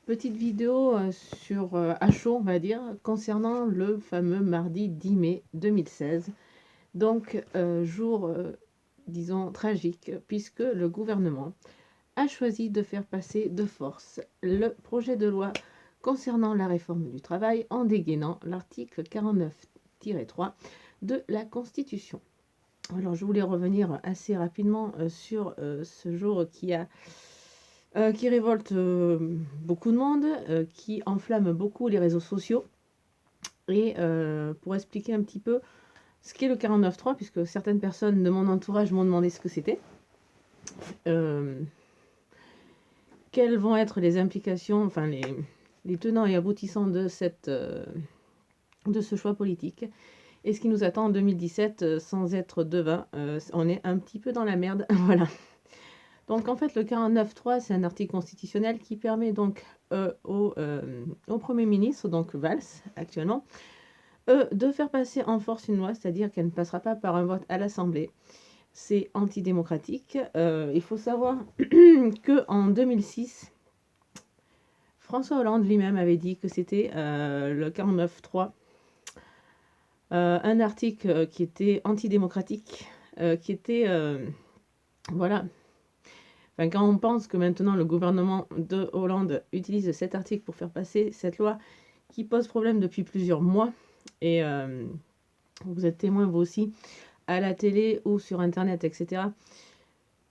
Petite vidéo à chaud, on va dire, concernant le fameux mardi 10 mai 2016. Donc, jour, disons, tragique, puisque le gouvernement a choisi de faire passer de force le projet de loi concernant la réforme du travail en dégainant l'article 49-3 de la Constitution. Alors, je voulais revenir assez rapidement sur ce jour qui révolte beaucoup de monde, qui enflamme beaucoup les réseaux sociaux. Et pour expliquer un petit peu ce qu'est le 49.3, puisque certaines personnes de mon entourage m'ont demandé ce que c'était, quelles vont être les implications, enfin les tenants et aboutissants de ce choix politique, et ce qui nous attend en 2017, sans être devin, on est un petit peu dans la merde, voilà. Donc en fait, le 49.3, c'est un article constitutionnel qui permet donc au Premier ministre, donc Valls actuellement, de faire passer en force une loi, c'est-à-dire qu'elle ne passera pas par un vote à l'Assemblée. C'est antidémocratique. Il faut savoir qu'en 2006, François Hollande lui-même avait dit que c'était le 49.3, un article qui était antidémocratique, qui était... voilà. Enfin, quand on pense que maintenant le gouvernement de Hollande utilise cet article pour faire passer cette loi qui pose problème depuis plusieurs mois, et vous êtes témoin vous aussi, à la télé ou sur internet, etc.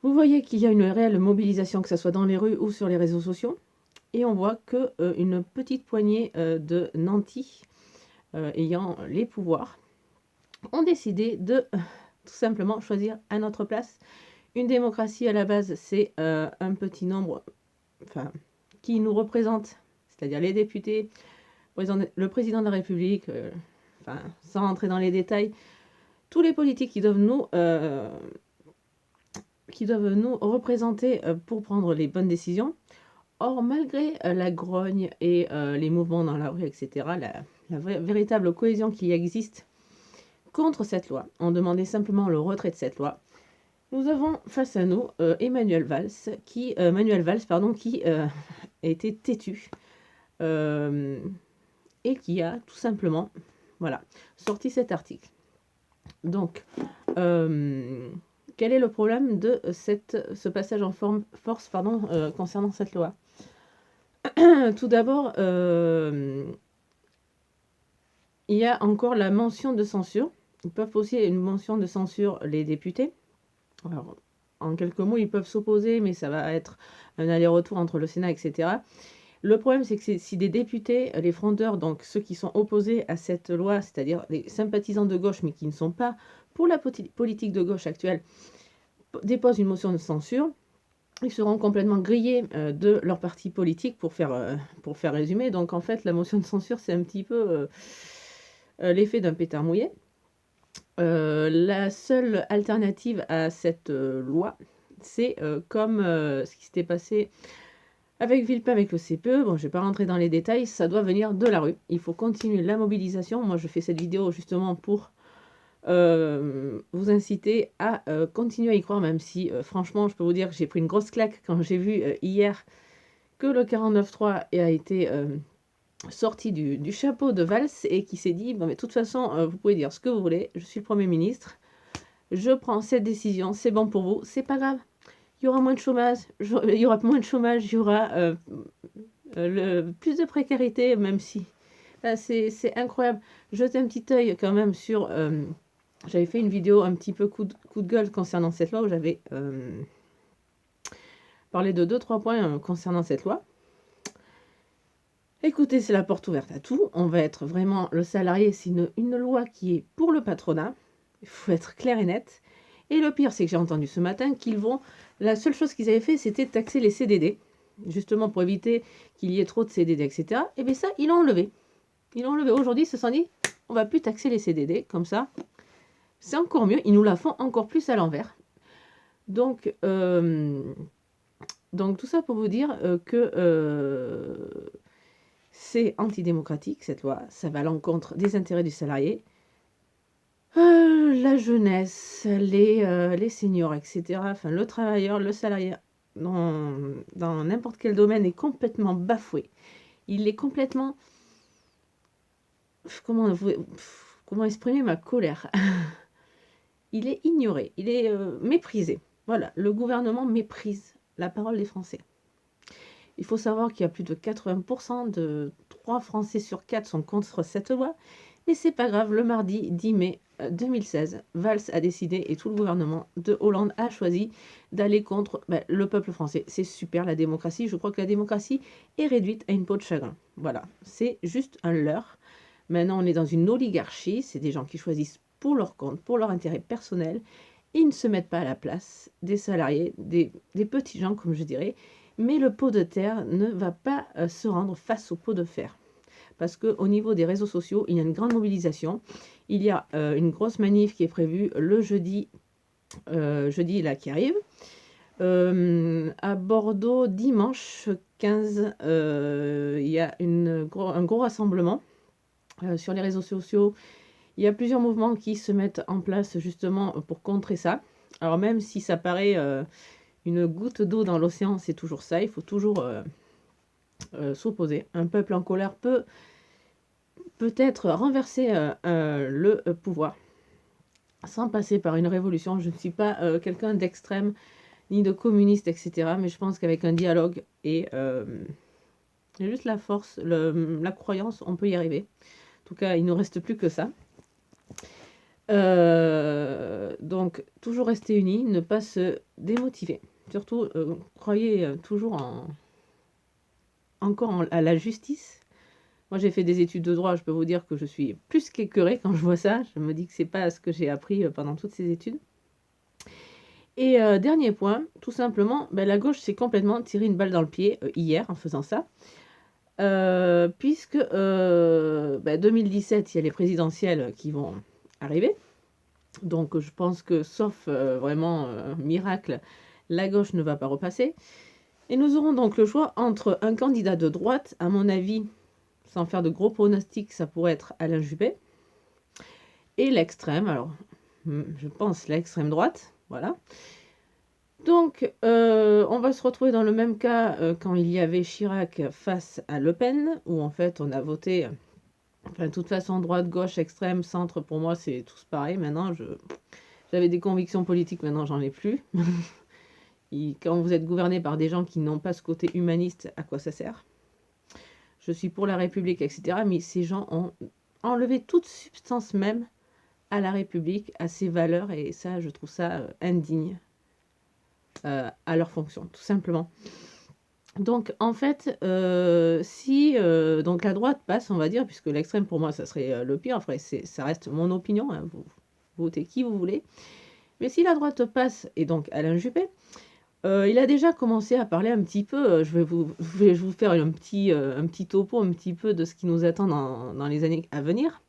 Vous voyez qu'il y a une réelle mobilisation, que ce soit dans les rues ou sur les réseaux sociaux, et on voit qu'une petite poignée de nantis ayant les pouvoirs ont décidé de tout simplement choisir à notre place. Une démocratie, à la base, c'est un petit nombre qui nous représente, c'est-à-dire les députés, le président de la République, sans rentrer dans les détails, tous les politiques qui doivent nous représenter pour prendre les bonnes décisions. Or, malgré la grogne et les mouvements dans la rue, etc., la véritable cohésion qui existe contre cette loi, on demandait simplement le retrait de cette loi. Nous avons face à nous Manuel Valls qui était têtu et qui a tout simplement sorti cet article. Donc, quel est le problème de ce passage en force concernant cette loi? Tout d'abord, il y a encore la mention de censure. Ils peuvent poser une mention de censure, les députés. Alors, en quelques mots, ils peuvent s'opposer, mais ça va être un aller-retour entre le Sénat, etc. Le problème, c'est que si des députés, les frondeurs, donc ceux qui sont opposés à cette loi, c'est-à-dire les sympathisants de gauche, mais qui ne sont pas pour la politique de gauche actuelle, déposent une motion de censure, ils seront complètement grillés de leur parti politique, pour faire résumer. Donc en fait, la motion de censure, c'est un petit peu l'effet d'un pétard mouillé. La seule alternative à cette loi, c'est comme ce qui s'était passé avec Villepin, avec le CPE. Bon, je ne vais pas rentrer dans les détails, ça doit venir de la rue. Il faut continuer la mobilisation. Moi, je fais cette vidéo justement pour vous inciter à continuer à y croire, même si franchement, je peux vous dire que j'ai pris une grosse claque quand j'ai vu hier que le 49.3 a été sorti du chapeau de Valls et qui s'est dit, bon, mais de toute façon, vous pouvez dire ce que vous voulez, je suis le Premier ministre, je prends cette décision, c'est bon pour vous, c'est pas grave. Il y aura moins de chômage, il y aura plus de précarité, même si c'est incroyable. Jetez un petit œil quand même sur... j'avais fait une vidéo un petit peu coup de gueule concernant cette loi, où j'avais parlé de 2-3 points concernant cette loi. Écoutez, c'est la porte ouverte à tout. On va être vraiment... Le salarié, c'est une loi qui est pour le patronat. Il faut être clair et net. Et le pire, c'est que j'ai entendu ce matin qu'ils vont... La seule chose qu'ils avaient fait, c'était taxer les CDD, justement pour éviter qu'il y ait trop de CDD, etc. Et bien ça, ils l'ont enlevé. Ils l'ont enlevé. Aujourd'hui, ils se sont dit, on va plus taxer les CDD, comme ça. C'est encore mieux. Ils nous la font encore plus à l'envers. Donc tout ça pour vous dire que c'est antidémocratique, cette loi. Ça va à l'encontre des intérêts du salarié. La jeunesse, les seniors, etc. Enfin, le travailleur, le salarié dans n'importe quel domaine est complètement bafoué. Il est complètement... Comment exprimer ma colère? Il est ignoré, il est méprisé. Voilà, le gouvernement méprise la parole des Français. Il faut savoir qu'il y a plus de 80% de 3 Français sur 4 sont contre cette loi. Mais c'est pas grave, le mardi 10 mai 2016, Valls a décidé et tout le gouvernement de Hollande a choisi d'aller contre le peuple français. C'est super la démocratie. Je crois que la démocratie est réduite à une peau de chagrin. Voilà, c'est juste un leurre. Maintenant, on est dans une oligarchie. C'est des gens qui choisissent pour leur compte, pour leur intérêt personnel. Ils ne se mettent pas à la place des salariés, des petits gens, comme je dirais. Mais le pot de terre ne va pas se rendre face au pot de fer. Parce qu'au niveau des réseaux sociaux, il y a une grande mobilisation. Il y a une grosse manif qui est prévue le jeudi là, qui arrive. À Bordeaux, dimanche 15, il y a un gros rassemblement sur les réseaux sociaux. Il y a plusieurs mouvements qui se mettent en place justement pour contrer ça. Alors même si ça paraît une goutte d'eau dans l'océan, c'est toujours ça. Il faut toujours s'opposer. Un peuple en colère peut-être renverser le pouvoir sans passer par une révolution. Je ne suis pas quelqu'un d'extrême ni de communiste, etc. Mais je pense qu'avec un dialogue et juste la force, la croyance, on peut y arriver. En tout cas, il ne nous reste plus que ça. Donc, toujours rester unis, ne pas se démotiver. Surtout, croyez toujours à la justice. Moi, j'ai fait des études de droit, je peux vous dire que je suis plus qu'écœurée quand je vois ça. Je me dis que c'est pas ce que j'ai appris pendant toutes ces études. Et dernier point, tout simplement, la gauche s'est complètement tiré une balle dans le pied hier en faisant ça. Puisque 2017, il y a les présidentielles qui vont arriver. Donc je pense que sauf vraiment miracle, la gauche ne va pas repasser. Et nous aurons donc le choix entre un candidat de droite, à mon avis, sans faire de gros pronostics, ça pourrait être Alain Juppé, et l'extrême, alors je pense l'extrême droite, voilà. Donc on va se retrouver dans le même cas quand il y avait Chirac face à Le Pen, où en fait on a voté, enfin de toute façon droite, gauche, extrême, centre, pour moi c'est tous pareil. Maintenant j'avais des convictions politiques, maintenant j'en ai plus. Quand vous êtes gouverné par des gens qui n'ont pas ce côté humaniste, à quoi ça sert? Je suis pour la République, etc. Mais ces gens ont enlevé toute substance même à la République, à ses valeurs, et ça, je trouve ça indigne à leur fonction, tout simplement. Donc, en fait, si donc la droite passe, on va dire, puisque l'extrême, pour moi, ça serait le pire. Après, ça reste mon opinion, hein, vous votez qui vous voulez. Mais si la droite passe, et donc Alain Juppé, il a déjà commencé à parler un petit peu, je vais vous faire un petit topo un petit peu de ce qui nous attend dans les années à venir.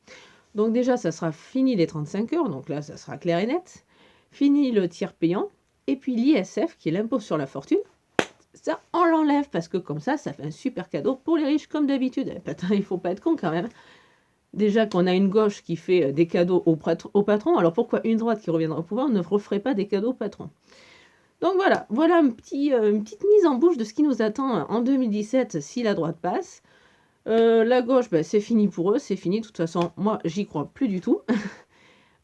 Donc déjà, ça sera fini les 35 heures, donc là, ça sera clair et net. Fini le tiers payant, et puis l'ISF, qui est l'impôt sur la fortune, ça, on l'enlève, parce que comme ça fait un super cadeau pour les riches, comme d'habitude. Il ne faut pas être con quand même. Déjà qu'on a une gauche qui fait des cadeaux au patron, alors pourquoi une droite qui reviendra au pouvoir ne referait pas des cadeaux au patron? Donc voilà une petite mise en bouche de ce qui nous attend en 2017 si la droite passe. La gauche, c'est fini pour eux, c'est fini. De toute façon, moi, j'y crois plus du tout.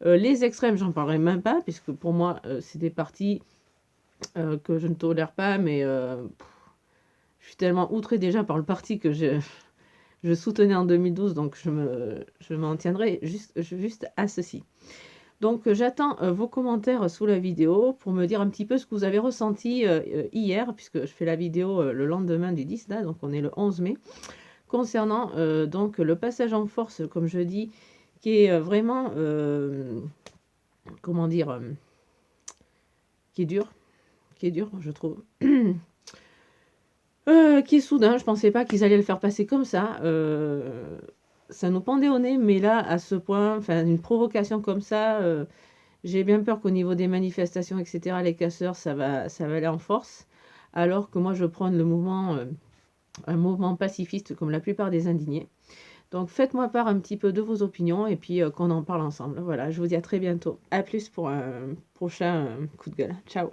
Les extrêmes, j'en parlerai même pas, puisque pour moi, c'est des partis que je ne tolère pas, mais je suis tellement outrée déjà par le parti que je soutenais en 2012, donc je m'en tiendrai juste à ceci. Donc j'attends vos commentaires sous la vidéo pour me dire un petit peu ce que vous avez ressenti hier, puisque je fais la vidéo le lendemain du 10, là, donc on est le 11 mai, concernant donc le passage en force, comme je dis, qui est vraiment, comment dire, qui est dur, je trouve. Qui est soudain, je pensais pas qu'ils allaient le faire passer comme ça. Ça nous pendait au nez, mais là, à ce point, enfin, une provocation comme ça, j'ai bien peur qu'au niveau des manifestations, etc., les casseurs, ça va aller en force, alors que moi, je prône le mouvement, un mouvement pacifiste comme la plupart des indignés. Donc, faites-moi part un petit peu de vos opinions et puis qu'on en parle ensemble. Voilà, je vous dis à très bientôt. À plus pour un prochain coup de gueule. Ciao.